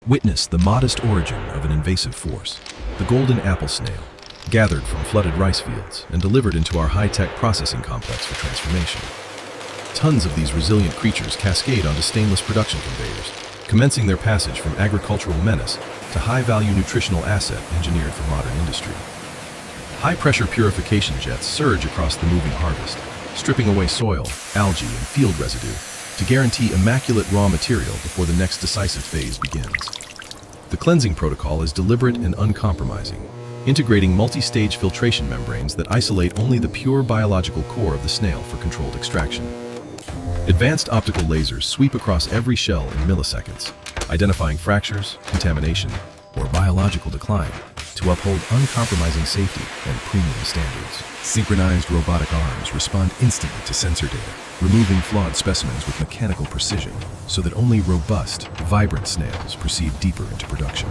Witness the modest origin of an invasive force, the golden apple snail, gathered from flooded rice fields and delivered into our high-tech processing complex for transformation. Tons of these resilient creatures cascade onto stainless production conveyors, commencing their passage from agricultural menace to high-value nutritional asset engineered for modern industry. High-pressure purification jets surge across the moving harvest, stripping away soil, algae, and field residue to guarantee immaculate raw material before the next decisive phase begins. The cleansing protocol is deliberate and uncompromising, integrating multi-stage filtration membranes that isolate only the pure biological core of the snail for controlled extraction. Advanced optical lasers sweep across every shell in milliseconds, identifying fractures, contamination, or biological decline to uphold uncompromising safety and premium standards. Synchronized robotic arms respond instantly to sensor data, removing flawed specimens with mechanical precision so that only robust, vibrant snails proceed deeper into production.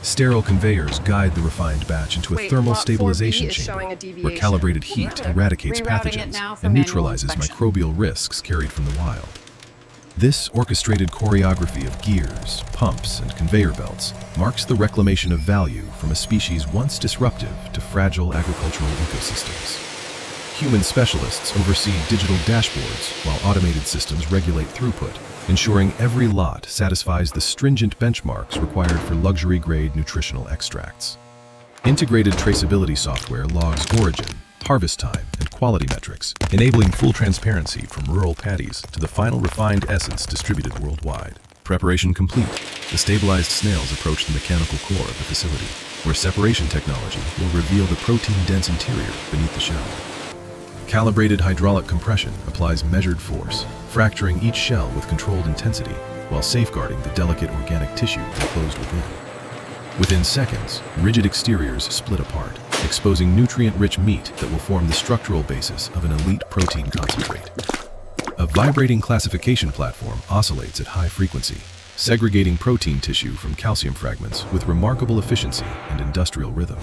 Sterile conveyors guide the refined batch into a thermal stabilization chamber where calibrated heat eradicates pathogens and neutralizes microbial risks carried from the wild. This orchestrated choreography of gears, pumps, and conveyor belts marks the reclamation of value from a species once disruptive to fragile agricultural ecosystems. Human specialists oversee digital dashboards while automated systems regulate throughput, ensuring every lot satisfies the stringent benchmarks required for luxury-grade nutritional extracts. Integrated traceability software logs origin, harvest time, and quality metrics, enabling full transparency from rural paddies to the final refined essence distributed worldwide. Preparation complete. The stabilized snails approach the mechanical core of the facility, where separation technology will reveal the protein-dense interior beneath the shell. Calibrated hydraulic compression applies measured force, fracturing each shell with controlled intensity while safeguarding the delicate organic tissue enclosed within. Within seconds, rigid exteriors split apart, exposing nutrient-rich meat that will form the structural basis of an elite protein concentrate. A vibrating classification platform oscillates at high frequency, segregating protein tissue from calcium fragments with remarkable efficiency and industrial rhythm.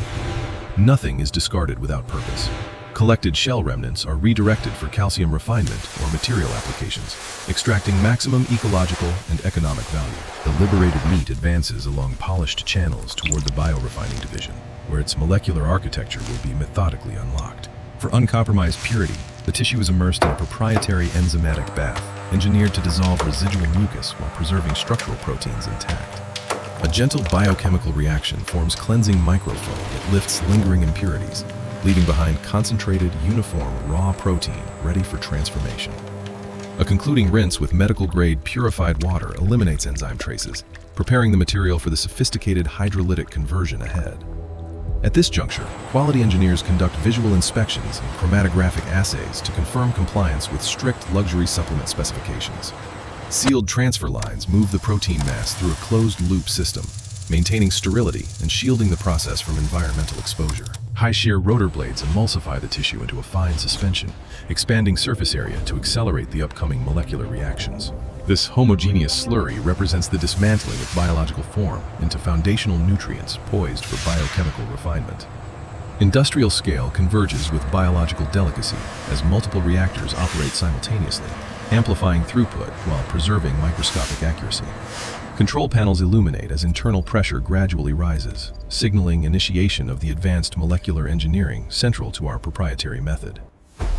Nothing is discarded without purpose. Collected shell remnants are redirected for calcium refinement or material applications, extracting maximum ecological and economic value. The liberated meat advances along polished channels toward the biorefining division, where its molecular architecture will be methodically unlocked. For uncompromised purity, the tissue is immersed in a proprietary enzymatic bath, engineered to dissolve residual mucus while preserving structural proteins intact. A gentle biochemical reaction forms cleansing microfoam that lifts lingering impurities, leaving behind concentrated, uniform, raw protein ready for transformation. A concluding rinse with medical-grade purified water eliminates enzyme traces, preparing the material for the sophisticated hydrolytic conversion ahead. At this juncture, quality engineers conduct visual inspections and chromatographic assays to confirm compliance with strict luxury supplement specifications. Sealed transfer lines move the protein mass through a closed-loop system, maintaining sterility and shielding the process from environmental exposure. High-shear rotor blades emulsify the tissue into a fine suspension, expanding surface area to accelerate the upcoming molecular reactions. This homogeneous slurry represents the dismantling of biological form into foundational nutrients poised for biochemical refinement. Industrial scale converges with biological delicacy as multiple reactors operate simultaneously, amplifying throughput while preserving microscopic accuracy. Control panels illuminate as internal pressure gradually rises, signaling initiation of the advanced molecular engineering central to our proprietary method.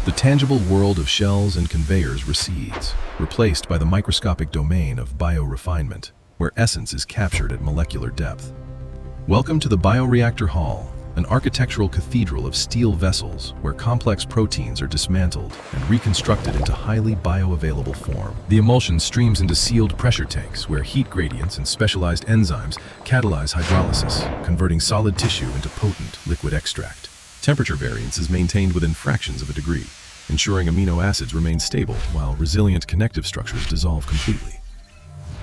The tangible world of shells and conveyors recedes, replaced by the microscopic domain of biorefinement, where essence is captured at molecular depth. Welcome to the bioreactor hall, an architectural cathedral of steel vessels where complex proteins are dismantled and reconstructed into highly bioavailable form. The emulsion streams into sealed pressure tanks where heat gradients and specialized enzymes catalyze hydrolysis, converting solid tissue into potent liquid extract. Temperature variance is maintained within fractions of a degree, ensuring amino acids remain stable while resilient connective structures dissolve completely.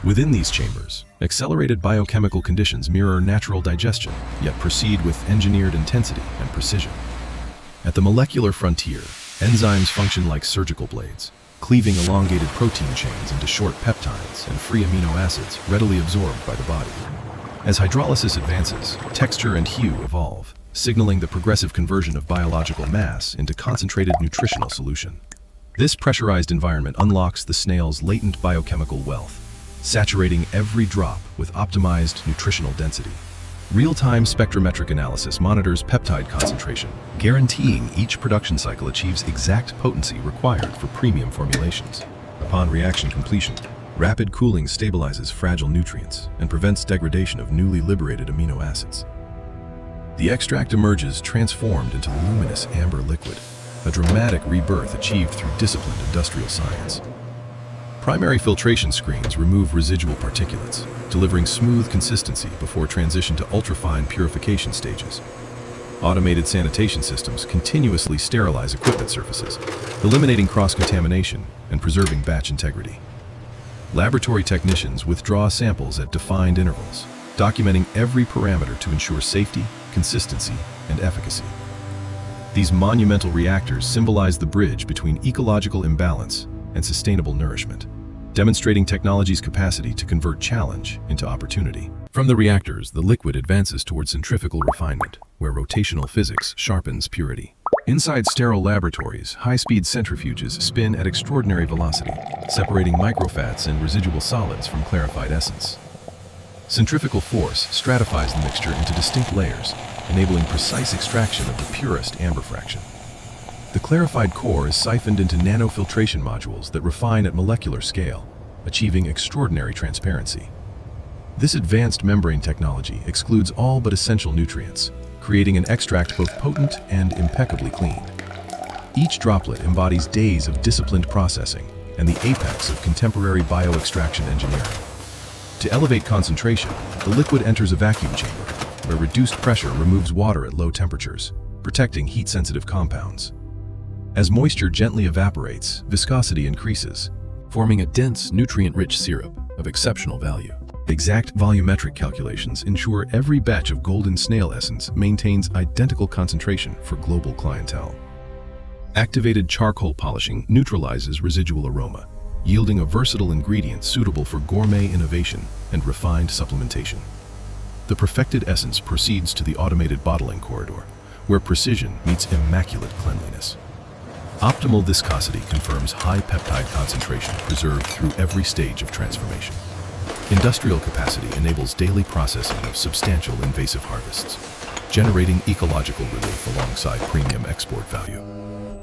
Within these chambers, accelerated biochemical conditions mirror natural digestion, yet proceed with engineered intensity and precision. At the molecular frontier, enzymes function like surgical blades, cleaving elongated protein chains into short peptides and free amino acids readily absorbed by the body. As hydrolysis advances, texture and hue evolve, signaling the progressive conversion of biological mass into concentrated nutritional solution. This pressurized environment unlocks the snail's latent biochemical wealth, saturating every drop with optimized nutritional density. Real-time spectrometric analysis monitors peptide concentration, guaranteeing each production cycle achieves exact potency required for premium formulations. Upon reaction completion, rapid cooling stabilizes fragile nutrients and prevents degradation of newly liberated amino acids. The extract emerges transformed into luminous amber liquid, a dramatic rebirth achieved through disciplined industrial science. Primary filtration screens remove residual particulates, delivering smooth consistency before transition to ultrafine purification stages. Automated sanitation systems continuously sterilize equipment surfaces, eliminating cross-contamination and preserving batch integrity. Laboratory technicians withdraw samples at defined intervals, documenting every parameter to ensure safety, consistency, and efficacy. These monumental reactors symbolize the bridge between ecological imbalance and sustainable nourishment, demonstrating technology's capacity to convert challenge into opportunity. From the reactors, the liquid advances toward centrifugal refinement, where rotational physics sharpens purity. Inside sterile laboratories, high-speed centrifuges spin at extraordinary velocity, separating microfats and residual solids from clarified essence. Centrifugal force stratifies the mixture into distinct layers, enabling precise extraction of the purest amber fraction. The clarified core is siphoned into nanofiltration modules that refine at molecular scale, achieving extraordinary transparency. This advanced membrane technology excludes all but essential nutrients, creating an extract both potent and impeccably clean. Each droplet embodies days of disciplined processing and the apex of contemporary bioextraction engineering. To elevate concentration, the liquid enters a vacuum chamber, where reduced pressure removes water at low temperatures, protecting heat-sensitive compounds. As moisture gently evaporates, viscosity increases, forming a dense, nutrient-rich syrup of exceptional value. Exact volumetric calculations ensure every batch of golden snail essence maintains identical concentration for global clientele. Activated charcoal polishing neutralizes residual aroma, yielding a versatile ingredient suitable for gourmet innovation and refined supplementation. The perfected essence proceeds to the automated bottling corridor, where precision meets immaculate cleanliness. Optimal viscosity confirms high peptide concentration preserved through every stage of transformation. Industrial capacity enables daily processing of substantial invasive harvests, generating ecological relief alongside premium export value.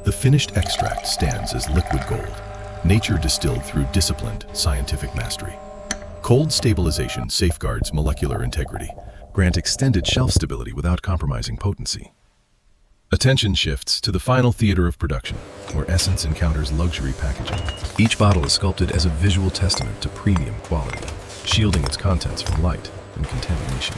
The finished extract stands as liquid gold, nature distilled through disciplined, scientific mastery. Cold stabilization safeguards molecular integrity, grant extended shelf stability without compromising potency. Attention shifts to the final theater of production, where essence encounters luxury packaging. Each bottle is sculpted as a visual testament to premium quality, shielding its contents from light and contamination.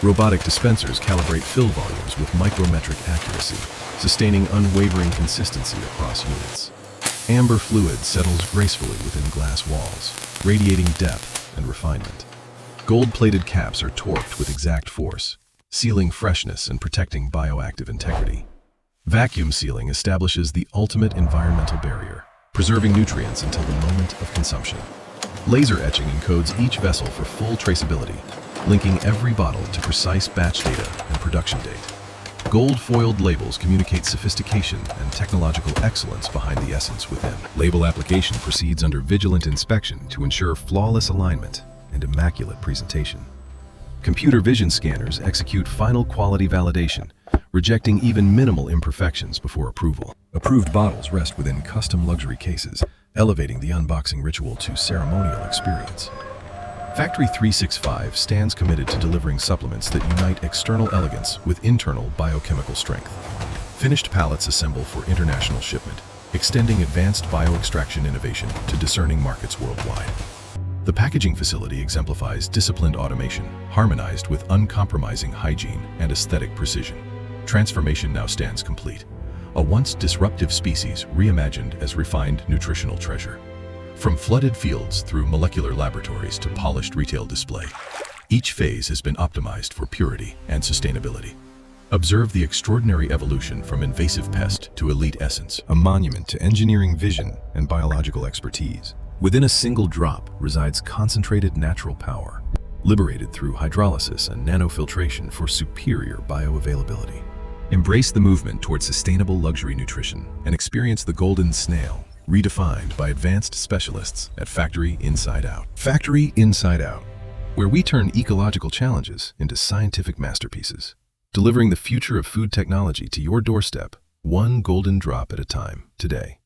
Robotic dispensers calibrate fill volumes with micrometric accuracy, sustaining unwavering consistency across units. Amber fluid settles gracefully within glass walls, radiating depth and refinement. Gold-plated caps are torqued with exact force, sealing freshness and protecting bioactive integrity. Vacuum sealing establishes the ultimate environmental barrier, preserving nutrients until the moment of consumption. Laser etching encodes each vessel for full traceability, linking every bottle to precise batch data and production date. Gold-foiled labels communicate sophistication and technological excellence behind the essence within. Label application proceeds under vigilant inspection to ensure flawless alignment and immaculate presentation. Computer vision scanners execute final quality validation, rejecting even minimal imperfections before approval. Approved bottles rest within custom luxury cases, elevating the unboxing ritual to ceremonial experience. Factory 365 stands committed to delivering supplements that unite external elegance with internal biochemical strength. Finished pallets assemble for international shipment, extending advanced bioextraction innovation to discerning markets worldwide. The packaging facility exemplifies disciplined automation, harmonized with uncompromising hygiene and aesthetic precision. Transformation now stands complete, a once disruptive species reimagined as refined nutritional treasure. From flooded fields through molecular laboratories to polished retail display, each phase has been optimized for purity and sustainability. Observe the extraordinary evolution from invasive pest to elite essence, a monument to engineering vision and biological expertise. Within a single drop resides concentrated natural power, liberated through hydrolysis and nanofiltration for superior bioavailability. Embrace the movement toward sustainable luxury nutrition and experience the golden snail, redefined by advanced specialists at Factory Inside Out. Factory Inside Out, where we turn ecological challenges into scientific masterpieces, delivering the future of food technology to your doorstep, one golden drop at a time, today.